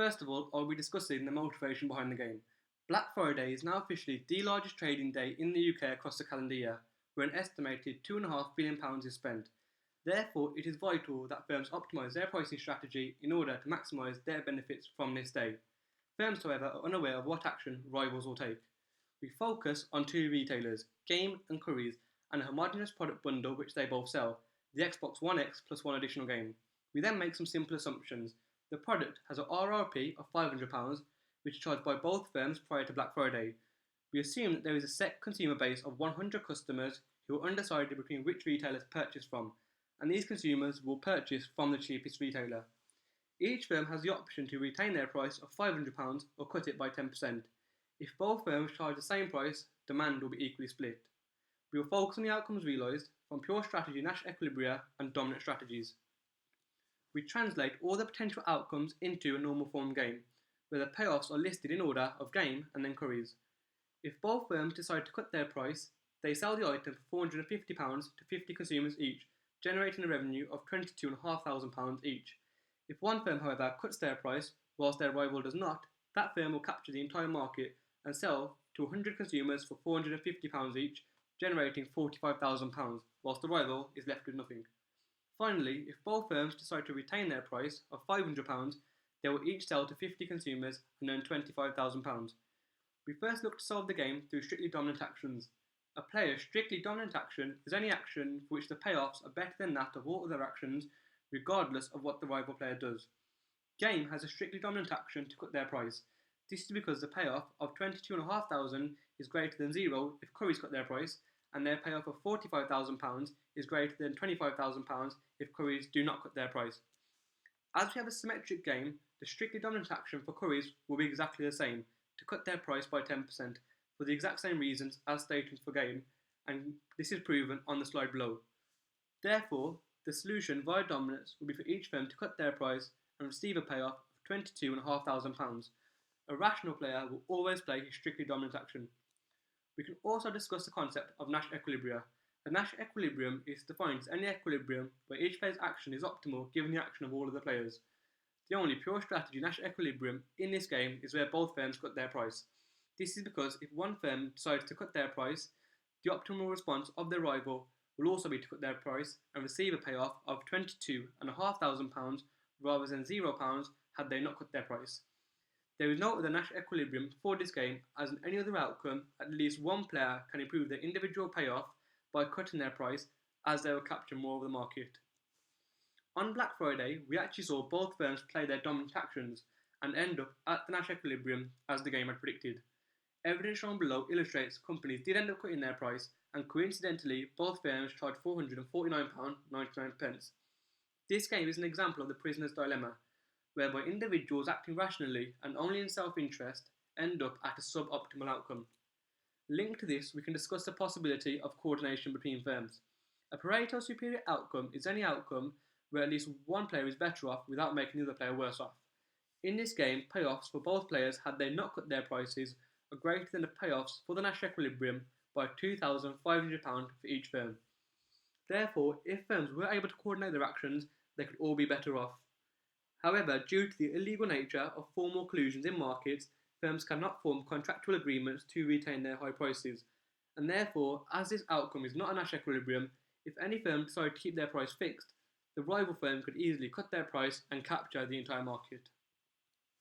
First of all, I'll be discussing the motivation behind the game. Black Friday is now officially the largest trading day in the UK across the calendar year, where an estimated £2.5 billion is spent. Therefore, it is vital that firms optimise their pricing strategy in order to maximise their benefits from this day. Firms, however, are unaware of what action rivals will take. We focus on two retailers, Game and Currys, and a homogeneous product bundle which they both sell, the Xbox One X plus one additional game. We then make some simple assumptions. The product has a RRP of £500, which is charged by both firms prior to Black Friday. We assume that there is a set consumer base of 100 customers who are undecided between which retailers purchase from, and these consumers will purchase from the cheapest retailer. Each firm has the option to retain their price of £500 or cut it by 10%. If both firms charge the same price, demand will be equally split. We will focus on the outcomes realised from pure strategy, Nash equilibria, and dominant strategies. We translate all the potential outcomes into a normal form game, where the payoffs are listed in order of Game and then Currys. If both firms decide to cut their price, they sell the item for £450 to 50 consumers each, generating a revenue of £22,500 each. If one firm, however, cuts their price, whilst their rival does not, that firm will capture the entire market and sell to 100 consumers for £450 each, generating £45,000, whilst the rival is left with nothing. Finally, if both firms decide to retain their price of £500, they will each sell to 50 consumers and earn £25,000. We first look to solve the game through strictly dominant actions. A player's strictly dominant action is any action for which the payoffs are better than that of all other actions, regardless of what the rival player does. Game has a strictly dominant action to cut their price. This is because the payoff of £22,500 is greater than zero if Currys cut their price, and their payoff of £45,000 is greater than £25,000 if Currys do not cut their price. As we have a symmetric game, the strictly dominant action for Currys will be exactly the same, to cut their price by 10%, for the exact same reasons as stated for Game, and this is proven on the slide below. Therefore, the solution via dominance will be for each firm to cut their price and receive a payoff of £22,500. A rational player will always play his strictly dominant action. We can also discuss the concept of Nash equilibria. A Nash equilibrium is defined as any equilibrium where each player's action is optimal given the action of all of the players. The only pure strategy Nash equilibrium in this game is where both firms cut their price. This is because if one firm decides to cut their price, the optimal response of their rival will also be to cut their price and receive a payoff of £22,500 rather than £0 had they not cut their price. There is no other Nash equilibrium for this game, as in any other outcome, at least one player can improve their individual payoff by cutting their price, as they will capture more of the market. On Black Friday, we actually saw both firms play their dominant actions and end up at the Nash equilibrium as the game had predicted. Evidence shown below illustrates companies did end up cutting their price, and coincidentally, both firms charged £449.99. This game is an example of the prisoner's dilemma, whereby individuals acting rationally and only in self-interest end up at a suboptimal outcome. Linked to this, we can discuss the possibility of coordination between firms. A Pareto superior outcome is any outcome where at least one player is better off without making the other player worse off. In this game, payoffs for both players had they not cut their prices are greater than the payoffs for the Nash equilibrium by £2,500 for each firm. Therefore, if firms were able to coordinate their actions, they could all be better off. However, due to the illegal nature of formal collusions in markets, firms cannot form contractual agreements to retain their high prices, and therefore, as this outcome is not a Nash equilibrium, if any firm decided to keep their price fixed, the rival firm could easily cut their price and capture the entire market.